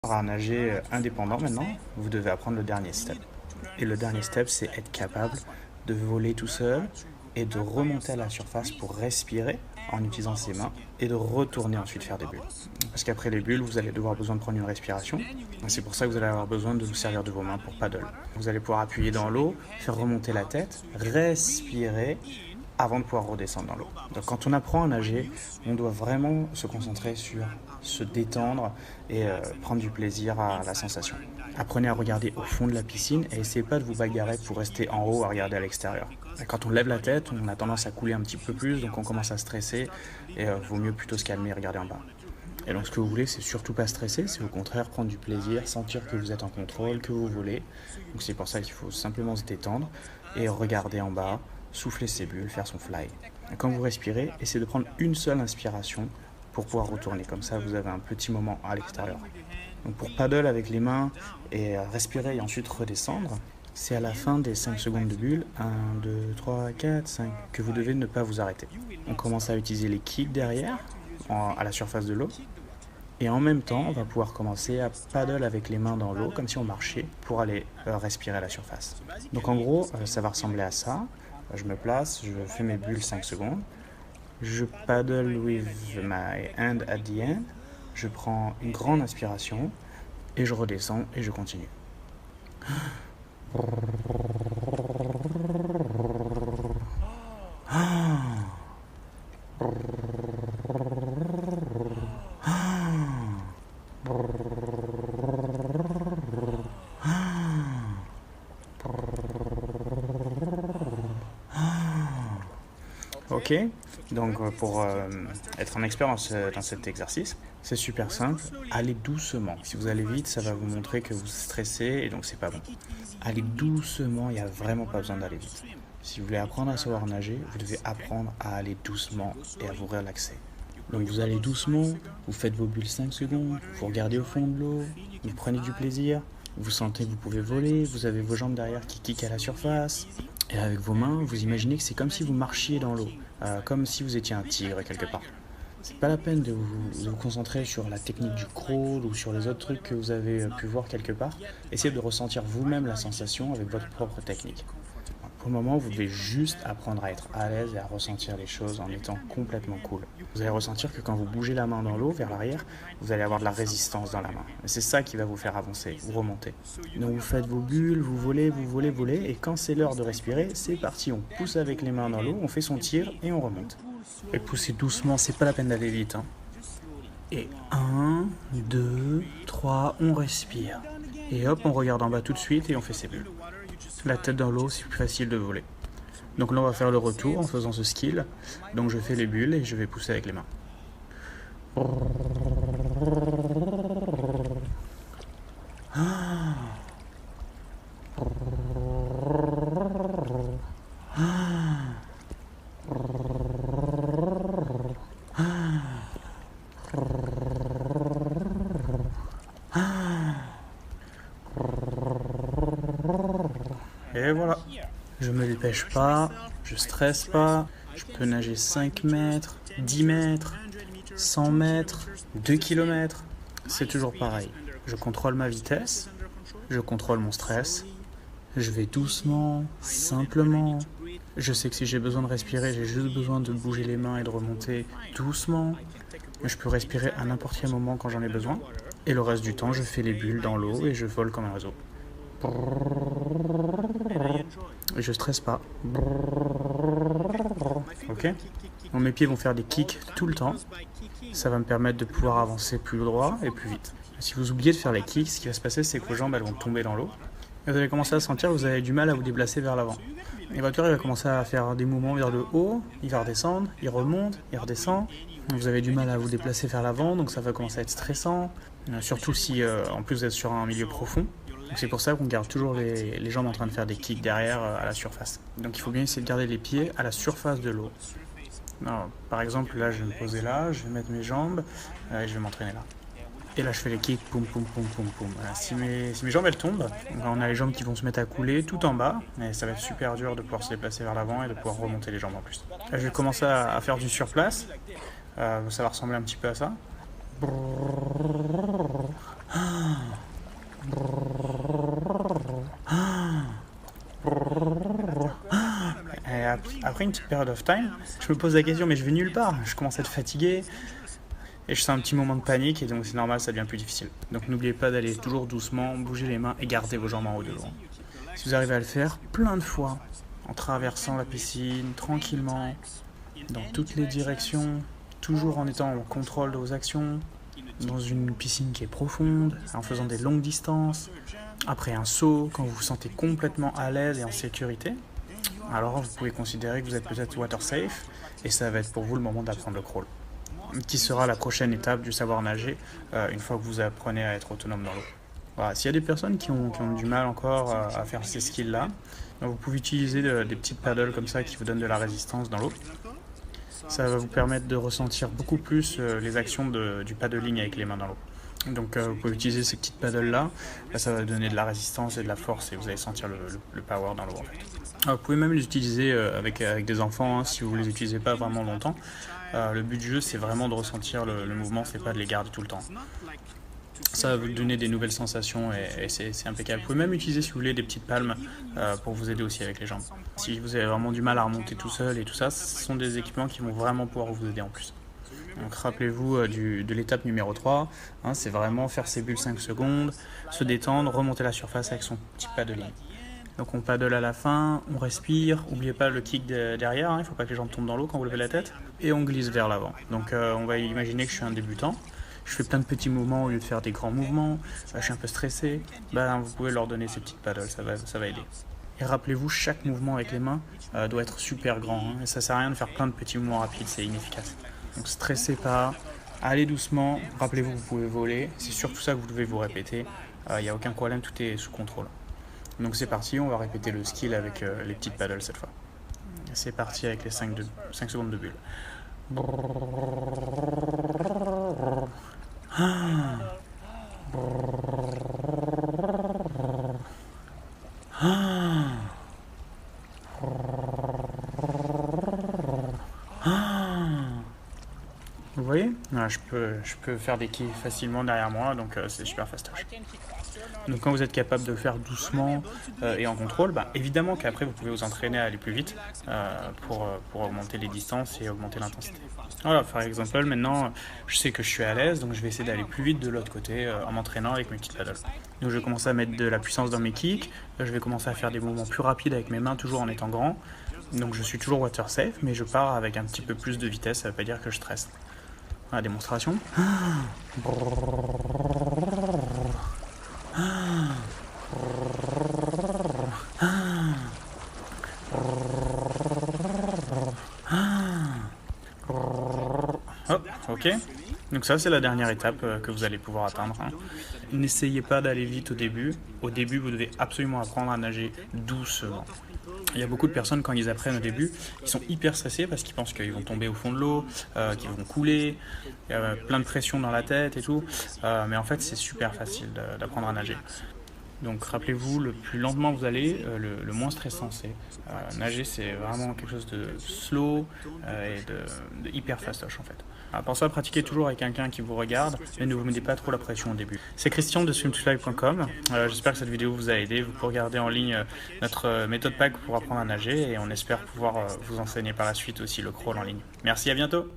À nager indépendant maintenant, vous devez apprendre le dernier step. Et le dernier step, c'est être capable de voler tout seul et de remonter à la surface pour respirer en utilisant ses mains et de retourner ensuite faire des bulles. Parce qu'après les bulles, vous allez devoir besoin de prendre une respiration. C'est pour ça que vous allez avoir besoin de vous servir de vos mains pour paddle. Vous allez pouvoir appuyer dans l'eau, faire remonter la tête, respirer avant de pouvoir redescendre dans l'eau. Donc quand on apprend à nager, on doit vraiment se concentrer sur se détendre et prendre du plaisir à la sensation. Apprenez à regarder au fond de la piscine et essayez pas de vous bagarrer pour rester en haut à regarder à l'extérieur. Quand on lève la tête, on a tendance à couler un petit peu plus, donc on commence à stresser et vaut mieux plutôt se calmer et regarder en bas. Et donc ce que vous voulez, c'est surtout pas stresser, c'est au contraire prendre du plaisir, sentir que vous êtes en contrôle, que vous volez. Donc c'est pour ça qu'il faut simplement se détendre et regarder en bas, souffler ses bulles, faire son fly. Et quand vous respirez, essayez de prendre une seule inspiration pour pouvoir retourner. Comme ça, vous avez un petit moment à l'extérieur. Donc pour paddle avec les mains et respirer et ensuite redescendre, c'est à la fin des 5 secondes de bulle, 1, 2, 3, 4, 5, que vous devez ne pas vous arrêter. On commence à utiliser les kicks derrière, à la surface de l'eau. Et en même temps, on va pouvoir commencer à paddle avec les mains dans l'eau, comme si on marchait, pour aller respirer à la surface. Donc en gros, ça va ressembler à ça. Je me place, je fais mes bulles 5 secondes. Je paddle with my hand at the end. Je prends une grande inspiration et je redescends et je continue. Ok, donc pour être un expert dans cet exercice, c'est super simple, allez doucement. Si vous allez vite, ça va vous montrer que vous stressez et donc c'est pas bon. Allez doucement, il n'y a vraiment pas besoin d'aller vite. Si vous voulez apprendre à savoir nager, vous devez apprendre à aller doucement et à vous relaxer. Donc vous allez doucement, vous faites vos bulles 5 secondes, vous regardez au fond de l'eau, vous prenez du plaisir, vous sentez que vous pouvez voler, vous avez vos jambes derrière qui kickent à la surface. Et avec vos mains, vous imaginez que c'est comme si vous marchiez dans l'eau, comme si vous étiez un tigre quelque part. C'est pas la peine de vous concentrer sur la technique du crawl ou sur les autres trucs que vous avez pu voir quelque part. Essayez de ressentir vous-même la sensation avec votre propre technique. Pour le moment, vous devez juste apprendre à être à l'aise et à ressentir les choses en étant complètement cool. Vous allez ressentir que quand vous bougez la main dans l'eau vers l'arrière, vous allez avoir de la résistance dans la main. Et c'est ça qui va vous faire avancer, vous remonter. Donc vous faites vos bulles, vous volez, et quand c'est l'heure de respirer, c'est parti. On pousse avec les mains dans l'eau, on fait son tir et on remonte. Et poussez doucement, c'est pas la peine d'aller vite. Et 1, 2, 3, on respire. Et hop, on regarde en bas tout de suite et on fait ses bulles. La tête dans l'eau, c'est plus facile de voler. Donc là, on va faire le retour en faisant ce skill. Donc je fais les bulles et je vais pousser avec les mains. Et voilà. Je me dépêche pas, je stresse pas, je peux nager 5 mètres, 10 mètres, 100 mètres, 2 km. C'est toujours pareil. Je contrôle ma vitesse, je contrôle mon stress, je vais doucement, simplement. Je sais que si j'ai besoin de respirer, j'ai juste besoin de bouger les mains et de remonter doucement. Je peux respirer à n'importe quel moment quand j'en ai besoin. Et le reste du temps, je fais les bulles dans l'eau et je vole comme un oiseau. Et je stresse pas. Ok ? Donc mes pieds vont faire des kicks tout le temps. Ça va me permettre de pouvoir avancer plus droit et plus vite. Si vous oubliez de faire les kicks, ce qui va se passer, c'est que vos jambes elles vont tomber dans l'eau. Et vous allez commencer à sentir que vous avez du mal à vous déplacer vers l'avant. Et votre cœur il va commencer à faire des mouvements vers le haut, il va redescendre, il remonte, il redescend. Vous avez du mal à vous déplacer vers l'avant, donc ça va commencer à être stressant. Surtout si en plus vous êtes sur un milieu profond. Donc c'est pour ça qu'on garde toujours les jambes en train de faire des kicks derrière à la surface. Donc il faut bien essayer de garder les pieds à la surface de l'eau. Alors, par exemple, là je vais me poser là, je vais mettre mes jambes et je vais m'entraîner là. Et là je fais les kicks, poum poum poum poum poum. Voilà, si mes jambes elles tombent, on a les jambes qui vont se mettre à couler tout en bas. Et ça va être super dur de pouvoir se déplacer vers l'avant et de pouvoir remonter les jambes en plus. Là je vais commencer à faire du surplace. Ça va ressembler un petit peu à ça. Et après une petite période of time, je me pose la question, mais je vais nulle part. Je commence à être fatigué et je sens un petit moment de panique et donc c'est normal, ça devient plus difficile. Donc n'oubliez pas d'aller toujours doucement, bouger les mains et garder vos jambes en haut de l'eau. Si vous arrivez à le faire plein de fois, en traversant la piscine, tranquillement, dans toutes les directions, toujours en étant en contrôle de vos actions, dans une piscine qui est profonde, en faisant des longues distances, après un saut, quand vous vous sentez complètement à l'aise et en sécurité, alors vous pouvez considérer que vous êtes peut-être water safe et ça va être pour vous le moment d'apprendre le crawl, qui sera la prochaine étape du savoir nager une fois que vous apprenez à être autonome dans l'eau. Voilà, s'il y a des personnes qui ont du mal encore à faire ces skills-là, vous pouvez utiliser des petites paddles comme ça qui vous donnent de la résistance dans l'eau. Ça va vous permettre de ressentir beaucoup plus les actions du paddling avec les mains dans l'eau. Donc vous pouvez utiliser ces petites paddles là, ça va donner de la résistance et de la force et vous allez sentir le power dans l'eau en fait. Alors, vous pouvez même les utiliser avec des enfants hein, si vous ne les utilisez pas vraiment longtemps. Le but du jeu c'est vraiment de ressentir le mouvement, c'est pas de les garder tout le temps. Ça va vous donner des nouvelles sensations et c'est impeccable. Vous pouvez même utiliser si vous voulez des petites palmes pour vous aider aussi avec les jambes. Si vous avez vraiment du mal à remonter tout seul et tout ça, ce sont des équipements qui vont vraiment pouvoir vous aider en plus. Donc rappelez-vous de l'étape numéro 3, hein, c'est vraiment faire ses bulles 5 secondes, se détendre, remonter la surface avec son petit paddling. Donc on paddle à la fin, on respire, n'oubliez pas le kick derrière, hein, il ne faut pas que les jambes tombent dans l'eau quand vous levez la tête, et on glisse vers l'avant. Donc on va imaginer que je suis un débutant, je fais plein de petits mouvements au lieu de faire des grands mouvements, je suis un peu stressé, vous pouvez leur donner ces petites paddles, ça va aider. Et rappelez-vous, chaque mouvement avec les mains doit être super grand, hein, et ça sert à rien de faire plein de petits mouvements rapides, c'est inefficace. Donc stressez pas, allez doucement, rappelez-vous que vous pouvez voler, c'est surtout ça que vous devez vous répéter, il n'y a aucun problème, tout est sous contrôle. Donc c'est parti, on va répéter le skill avec les petites paddles cette fois. C'est parti avec les 5 secondes de bulle. Vous voyez, je peux faire des quills facilement derrière moi, donc c'est super fastoche. Donc quand vous êtes capable de le faire doucement et en contrôle, évidemment qu'après vous pouvez vous entraîner à aller plus vite pour augmenter les distances et augmenter l'intensité. Voilà, par exemple, maintenant je sais que je suis à l'aise, donc je vais essayer d'aller plus vite de l'autre côté en m'entraînant avec mes petites paddles. Donc je vais commencer à mettre de la puissance dans mes kicks, je vais commencer à faire des mouvements plus rapides avec mes mains, toujours en étant grand. Donc je suis toujours water safe, mais je pars avec un petit peu plus de vitesse, ça ne veut pas dire que je stresse. La démonstration. Oh, ok. Donc ça c'est la dernière étape que vous allez pouvoir atteindre. Hein. N'essayez pas d'aller vite au début. Au début vous devez absolument apprendre à nager doucement. Il y a beaucoup de personnes quand ils apprennent au début, ils sont hyper stressés parce qu'ils pensent qu'ils vont tomber au fond de l'eau, qu'ils vont couler, il y a plein de pression dans la tête et tout. Mais en fait c'est super facile d'apprendre à nager. Donc rappelez-vous, le plus lentement vous allez, le moins stressant c'est. Nager c'est vraiment quelque chose de slow et de hyper fastoche en fait. Pour ça, pratiquez toujours avec quelqu'un qui vous regarde, mais ne vous mettez pas trop la pression au début. C'est Christian de swim2live.com. J'espère que cette vidéo vous a aidé. Vous pouvez regarder en ligne notre méthode pack pour apprendre à nager et on espère pouvoir vous enseigner par la suite aussi le crawl en ligne. Merci, à bientôt.